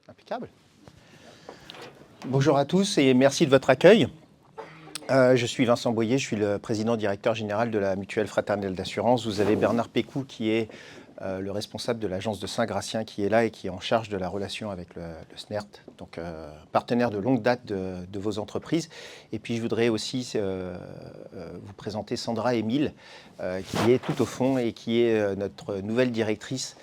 Impeccable. Bonjour à tous et merci de votre accueil. Je suis Vincent Boyer, je suis le président directeur général de la Mutuelle Fraternelle d'Assurance. Vous avez Bernard Pécou qui est le responsable de l'agence de Saint-Gratien qui est là et qui est en charge de la relation avec le SNERT, donc partenaire de longue date de vos entreprises. Et puis je voudrais aussi vous présenter Sandra Émile qui est tout au fond et qui est notre nouvelle directrice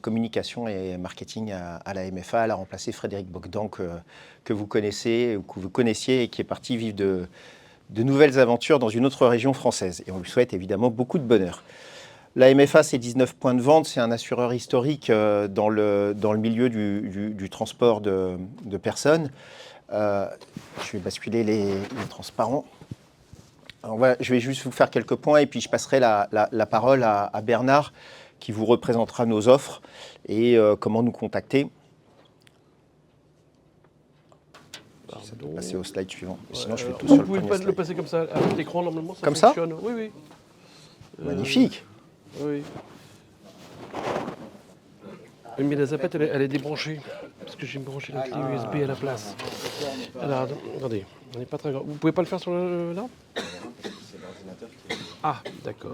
communication et marketing à la MFA. Elle a remplacé Frédéric Bogdan que vous connaissez ou que vous connaissiez et qui est parti vivre de nouvelles aventures dans une autre région française. Et on lui souhaite évidemment beaucoup de bonheur. La MFA, c'est 19 points de vente, c'est un assureur historique dans le milieu du transport de personnes. Je vais basculer les transparents. Alors voilà, je vais juste vous faire quelques points et puis je passerai la parole à Bernard qui vous représentera nos offres et comment nous contacter. Ça doit passer au slide suivant. Sinon, je fais tout sur le premier slide. Vous pouvez le passer comme ça, avec l'écran, normalement, ça comme fonctionne. Ça oui, oui. Magnifique. Oui. Mais la zapette, elle est débranchée. Parce que j'ai branché la clé USB à la place. Alors, attendez, on n'est pas très grand. Vous pouvez pas le faire sur là? Ah, d'accord.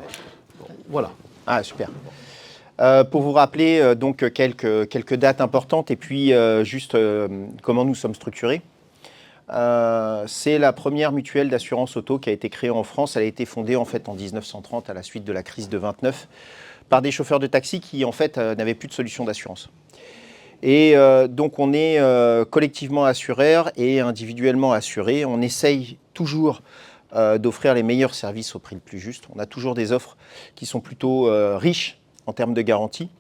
Bon, voilà. Ah, super. Pour vous rappeler donc quelques dates importantes et puis juste comment nous sommes structurés. C'est la première mutuelle d'assurance auto qui a été créée en France. Elle a été fondée en fait en 1930 à la suite de la crise de 29 par des chauffeurs de taxi qui en fait n'avaient plus de solution d'assurance. Et donc on est collectivement assureurs et individuellement assurés. On essaye toujours d'offrir les meilleurs services au prix le plus juste. On a toujours des offres qui sont plutôt riches en termes de garantie.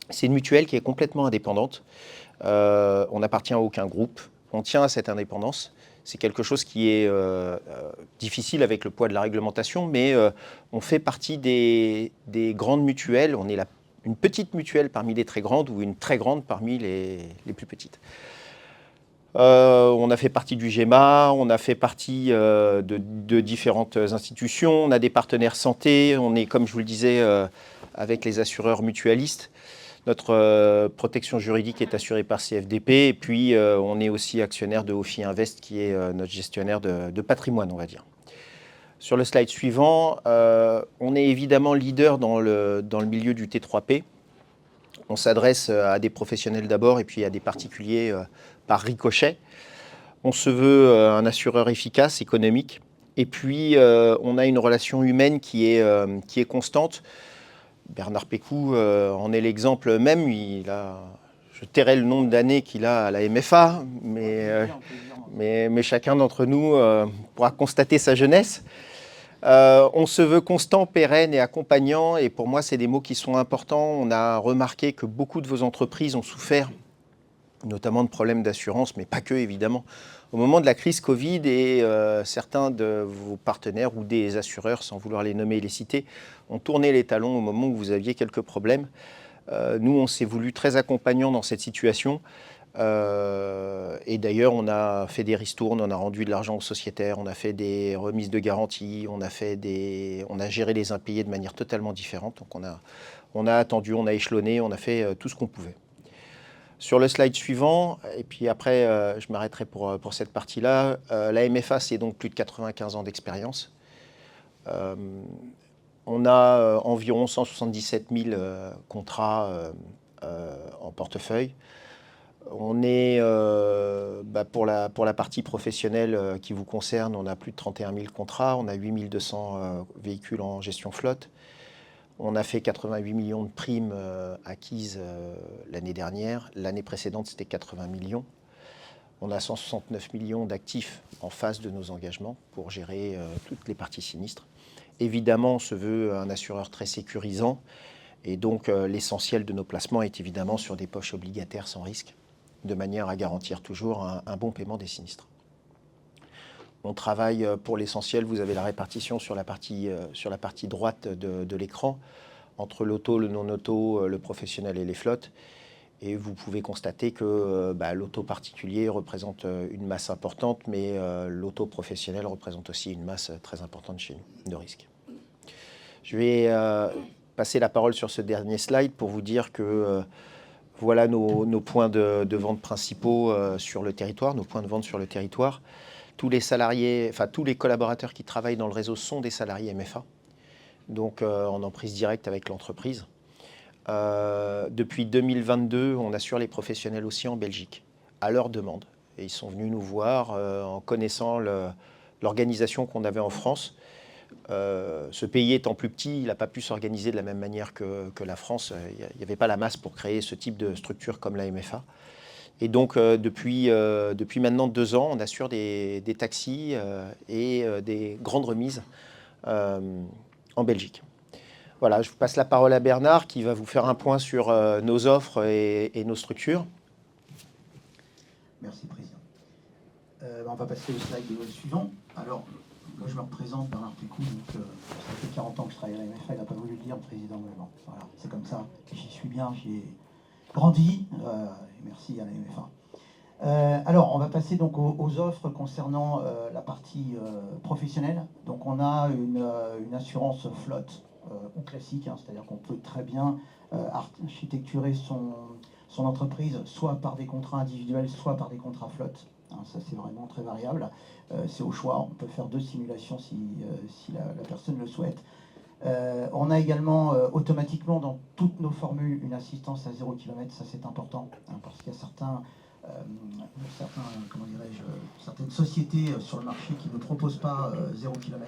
C'est une mutuelle qui est complètement indépendante. On n'appartient à aucun groupe. On tient à cette indépendance. C'est quelque chose qui est difficile avec le poids de la réglementation, mais on fait partie des grandes mutuelles. On est une petite mutuelle parmi les très grandes ou une très grande parmi les plus petites. On a fait partie du GEMA, on a fait partie de différentes institutions, on a des partenaires santé, on est, comme je vous le disais, avec les assureurs mutualistes. Notre protection juridique est assurée par CFDP et puis on est aussi actionnaire de Ophi Invest qui est notre gestionnaire de patrimoine, on va dire. Sur le slide suivant, on est évidemment leader dans le milieu du T3P. On s'adresse à des professionnels d'abord et puis à des particuliers par ricochet. On se veut un assureur efficace, économique. Et puis, on a une relation humaine qui est constante. Bernard Pécou en est l'exemple même. Je tairai le nombre d'années qu'il a à la MFA, mais chacun d'entre nous pourra constater sa jeunesse. On se veut constant, pérenne et accompagnant. Et pour moi, c'est des mots qui sont importants. On a remarqué que beaucoup de vos entreprises ont souffert, notamment de problèmes d'assurance, mais pas que, évidemment, au moment de la crise Covid, et certains de vos partenaires ou des assureurs, sans vouloir les nommer et les citer, ont tourné les talons au moment où vous aviez quelques problèmes. Nous, on s'est voulu très accompagnants dans cette situation. Et d'ailleurs, on a fait des ristournes, on a rendu de l'argent aux sociétaires, on a fait des remises de garantie, on a géré les impayés de manière totalement différente. Donc on a attendu, on a échelonné, on a fait tout ce qu'on pouvait. Sur le slide suivant, et puis après je m'arrêterai pour cette partie-là, la MFA, c'est donc plus de 95 ans d'expérience. On a environ 177 000 contrats en portefeuille. On est, pour la partie professionnelle qui vous concerne, on a plus de 31 000 contrats, on a 8 200 véhicules en gestion flotte. On a fait 88 millions de primes acquises l'année dernière. L'année précédente, c'était 80 millions. On a 169 millions d'actifs en face de nos engagements pour gérer toutes les parties sinistres. Évidemment, on se veut un assureur très sécurisant. Et donc, l'essentiel de nos placements est évidemment sur des poches obligataires sans risque, de manière à garantir toujours un bon paiement des sinistres. On travaille pour l'essentiel, vous avez la répartition sur la partie droite de l'écran, entre l'auto, le non-auto, le professionnel et les flottes. Et vous pouvez constater que l'auto particulier représente une masse importante, mais l'auto professionnel représente aussi une masse très importante chez nous, de risque. Je vais passer la parole sur ce dernier slide pour vous dire que voilà nos points de vente principaux sur le territoire, nos points de vente sur le territoire. Tous les salariés, enfin tous les collaborateurs qui travaillent dans le réseau sont des salariés MFA, donc en emprise directe avec l'entreprise. Depuis 2022, on assure les professionnels aussi en Belgique, à leur demande. Et ils sont venus nous voir en connaissant l'organisation qu'on avait en France. Ce pays étant plus petit, il n'a pas pu s'organiser de la même manière que la France. Il n'y avait pas la masse pour créer ce type de structure comme la MFA. Et donc, depuis maintenant 2 ans, on assure des taxis et des grandes remises en Belgique. Voilà, je vous passe la parole à Bernard qui va vous faire un point sur nos offres et nos structures. Merci, Président. On va passer au slide suivant. Alors, moi, je me représente, Bernard Pécou, donc ça fait 40 ans que je travaille à la MFA, il n'a pas voulu le dire, le Président, mais bon, voilà, c'est comme ça, j'y suis bien, j'y ai grandi, et merci à la MFA. Alors, on va passer donc aux offres concernant la partie professionnelle. Donc, on a une assurance flotte ou classique, hein, c'est-à-dire qu'on peut très bien architecturer son entreprise soit par des contrats individuels, soit par des contrats flotte. Hein, ça, c'est vraiment très variable. C'est au choix. On peut faire 2 simulations si la personne le souhaite. On a également automatiquement dans toutes nos formules une assistance à 0 km. Ça, c'est important, hein, parce qu'il y a certaines sociétés sur le marché qui ne proposent pas 0 km.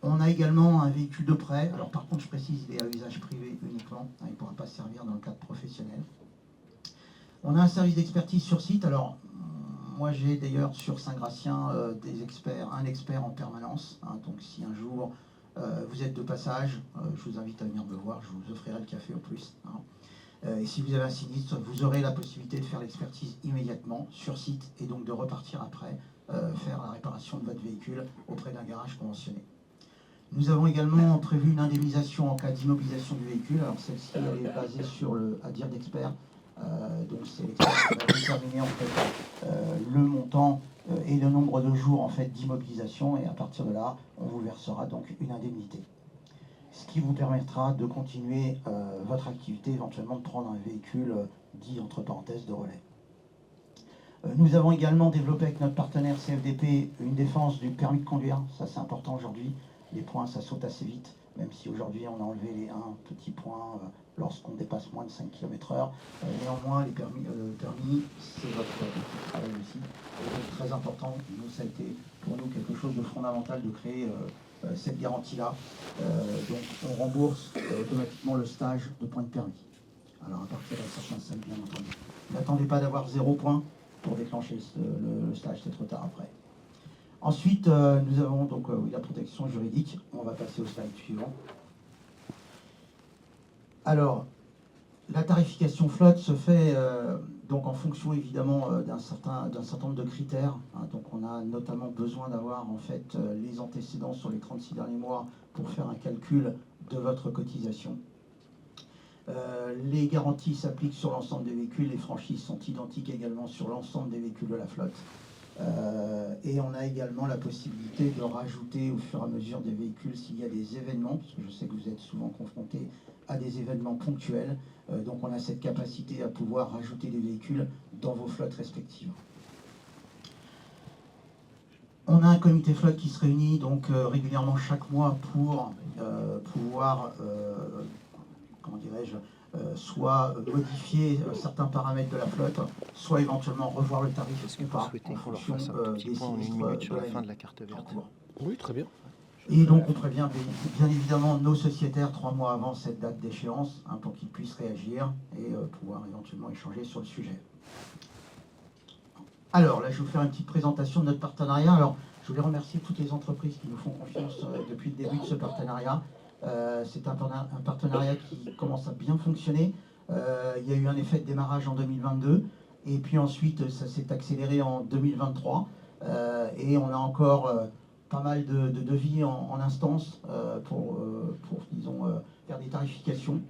On a également un véhicule de prêt. Alors par contre, je précise, il est à usage privé uniquement. Hein, il ne pourra pas servir dans le cadre professionnel. On a un service d'expertise sur site. Alors, moi j'ai d'ailleurs sur Saint-Gratien un expert en permanence. Hein, donc si un jour vous êtes de passage, je vous invite à venir me voir. Je vous offrirai le café au plus. Hein. Et si vous avez un sinistre, vous aurez la possibilité de faire l'expertise immédiatement sur site et donc de repartir après faire la réparation de votre véhicule auprès d'un garage conventionné. Nous avons également prévu une indemnisation en cas d'immobilisation du véhicule. Alors celle-ci elle est basée sur le à dire d'expert. Donc c'est l'expert qui va déterminer en fait le montant et le nombre de jours en fait d'immobilisation, et à partir de là, on vous versera donc une indemnité. Ce qui vous permettra de continuer votre activité, éventuellement de prendre un véhicule dit entre parenthèses de relais. Nous avons également développé avec notre partenaire CFDP une défense du permis de conduire. Ça c'est important aujourd'hui. Les points, ça saute assez vite, même si aujourd'hui on a enlevé les 1 petit point lorsqu'on dépasse moins de 5 km/h. Néanmoins, le permis, c'est votre travail aussi. C'est très important. Nous, ça a été pour nous quelque chose de fondamental de créer cette garantie-là. Donc on rembourse automatiquement le stage de points de permis. Alors à partir d'un certain seuil, bien entendu. N'attendez pas d'avoir 0 point pour déclencher le stage, c'est trop tard après. Ensuite, nous avons donc la protection juridique. On va passer au slide suivant. Alors, la tarification flotte se fait donc en fonction évidemment d'un certain nombre de critères. Hein. Donc, on a notamment besoin d'avoir en fait les antécédents sur les 36 derniers mois pour faire un calcul de votre cotisation. Les garanties s'appliquent sur l'ensemble des véhicules. Les franchises sont identiques également sur l'ensemble des véhicules de la flotte. Et on a également la possibilité de rajouter au fur et à mesure des véhicules s'il y a des événements, parce que je sais que vous êtes souvent confrontés à des événements ponctuels, donc on a cette capacité à pouvoir rajouter des véhicules dans vos flottes respectives. On a un comité flotte qui se réunit donc régulièrement chaque mois pour pouvoir, comment dirais-je, soit modifier certains paramètres de la flotte, soit éventuellement revoir le tarif Est-ce que ou vous pas souhaitez en qu'on leur fonction fasse un petit des point en 1 sinistres minute sur de la fin de l'année la carte en verte? cours. Oui, très bien. Et donc on prévient bien évidemment nos sociétaires 3 mois avant cette date d'échéance, hein, pour qu'ils puissent réagir et pouvoir éventuellement échanger sur le sujet. Alors là, je vais vous faire une petite présentation de notre partenariat. Alors, je voulais remercier toutes les entreprises qui nous font confiance depuis le début de ce partenariat. C'est un partenariat qui commence à bien fonctionner. Il y a eu un effet de démarrage en 2022 et puis ensuite ça s'est accéléré en 2023 et on a encore pas mal de devis en instance pour disons, faire des tarifications.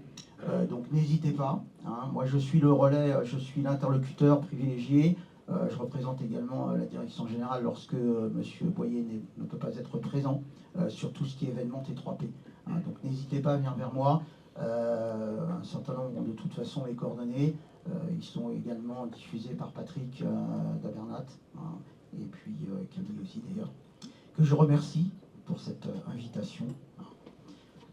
Donc n'hésitez pas. Hein. Moi je suis le relais, je suis l'interlocuteur privilégié. Je représente également la direction générale lorsque M. Boyer ne peut pas être présent sur tout ce qui est événement T3P. Hein, donc n'hésitez pas à venir vers moi. Un certain nombre ont de toute façon les coordonnées. Ils sont également diffusés par Patrick Dabernat, hein, et puis Camille aussi d'ailleurs, que je remercie pour cette invitation.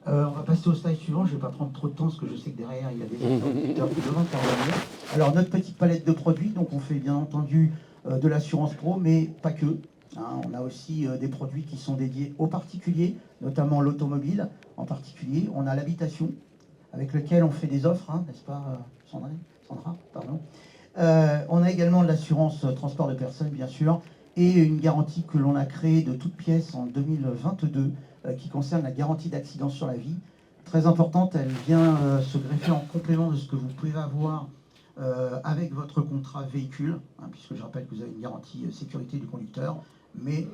On va passer au slide suivant, je ne vais pas prendre trop de temps parce que je sais que derrière il y a des interlocuteurs qui doivent intervenir. Alors notre petite palette de produits, donc on fait bien entendu de l'assurance pro, mais pas que. Hein, on a aussi des produits qui sont dédiés aux particuliers, notamment l'automobile en particulier. On a l'habitation, avec lequel on fait des offres, hein, n'est-ce pas Sandra, pardon. On a également de l'assurance transport de personnes, bien sûr, et une garantie que l'on a créée de toutes pièces en 2022, qui concerne la garantie d'accident sur la vie. Très importante, elle vient se greffer en complément de ce que vous pouvez avoir avec votre contrat véhicule, hein, puisque je rappelle que vous avez une garantie sécurité du conducteur, mais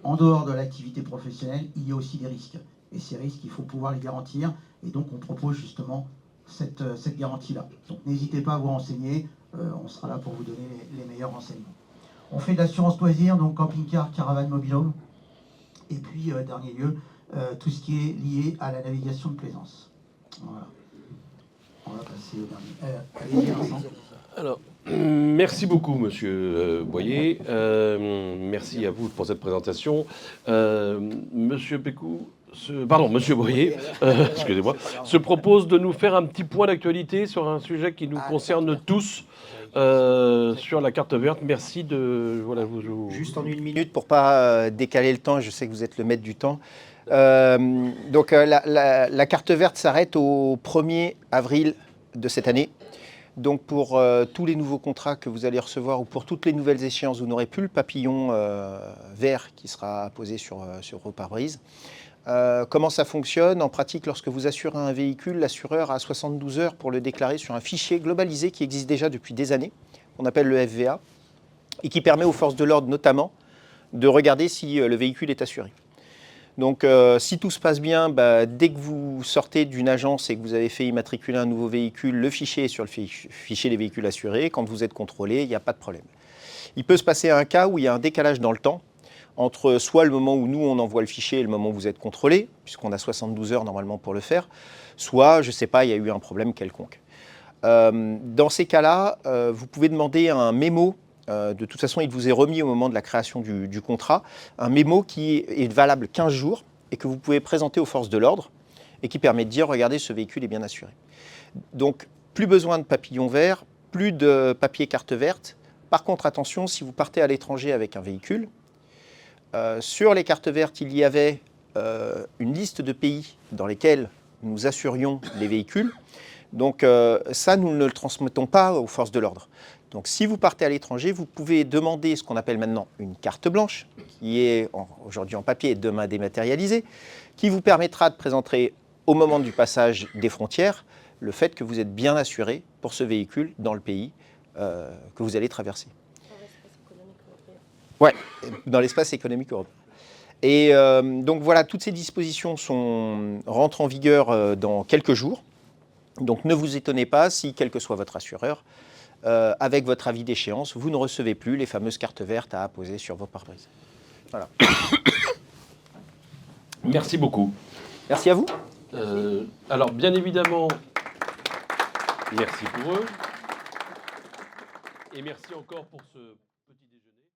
en dehors de l'activité professionnelle, il y a aussi des risques. Et ces risques, il faut pouvoir les garantir, et donc on propose justement cette garantie-là. Donc n'hésitez pas à vous renseigner, on sera là pour vous donner les meilleurs renseignements. On fait de l'assurance loisir, donc camping-car, caravane, mobil-home, et puis, dernier lieu, tout ce qui est lié à la navigation de plaisance. Voilà. On va passer au dernier. Allez-y, Vincent. Alors, merci beaucoup, Monsieur Boyer. Merci à vous pour cette présentation. Monsieur Pécou, Monsieur Boyer, excusez-moi, se propose de nous faire un petit point d'actualité sur un sujet qui nous concerne tous, sur la carte verte. Merci de... Voilà, Juste en 1 minute pour ne pas décaler le temps, je sais que vous êtes le maître du temps. La carte verte s'arrête au 1er avril de cette année. Donc pour tous les nouveaux contrats que vous allez recevoir ou pour toutes les nouvelles échéances, vous n'aurez plus le papillon vert qui sera posé sur vos pare-brises. Comment ça fonctionne? En pratique, lorsque vous assurez un véhicule, l'assureur a 72 heures pour le déclarer sur un fichier globalisé qui existe déjà depuis des années, qu'on appelle le FVA, et qui permet aux forces de l'ordre notamment de regarder si le véhicule est assuré. Donc si tout se passe bien, dès que vous sortez d'une agence et que vous avez fait immatriculer un nouveau véhicule, le fichier est sur le fichier des véhicules assurés. Quand vous êtes contrôlé, il n'y a pas de problème. Il peut se passer un cas où il y a un décalage dans le temps entre soit le moment où nous on envoie le fichier et le moment où vous êtes contrôlé, puisqu'on a 72 heures normalement pour le faire, soit, je ne sais pas, il y a eu un problème quelconque. Dans ces cas-là, vous pouvez demander un mémo. De toute façon, il vous est remis au moment de la création du contrat, un mémo qui est valable 15 jours et que vous pouvez présenter aux forces de l'ordre et qui permet de dire, regardez, ce véhicule est bien assuré. Donc, plus besoin de papillon vert, plus de papier carte verte. Par contre, attention, si vous partez à l'étranger avec un véhicule, sur les cartes vertes, il y avait une liste de pays dans lesquels nous assurions les véhicules. Donc ça, nous ne le transmettons pas aux forces de l'ordre. Donc si vous partez à l'étranger, vous pouvez demander ce qu'on appelle maintenant une carte blanche, qui est aujourd'hui en papier et demain dématérialisée, qui vous permettra de présenter au moment du passage des frontières le fait que vous êtes bien assuré pour ce véhicule dans le pays que vous allez traverser. Ouais, dans l'espace économique européen. Et donc voilà, toutes ces dispositions rentrent en vigueur dans quelques jours. Donc ne vous étonnez pas si, quel que soit votre assureur, avec votre avis d'échéance, vous ne recevez plus les fameuses cartes vertes à apposer sur vos pare-brises. Voilà. Merci beaucoup. Merci à vous. Alors bien évidemment, merci pour eux. Et merci encore pour ce...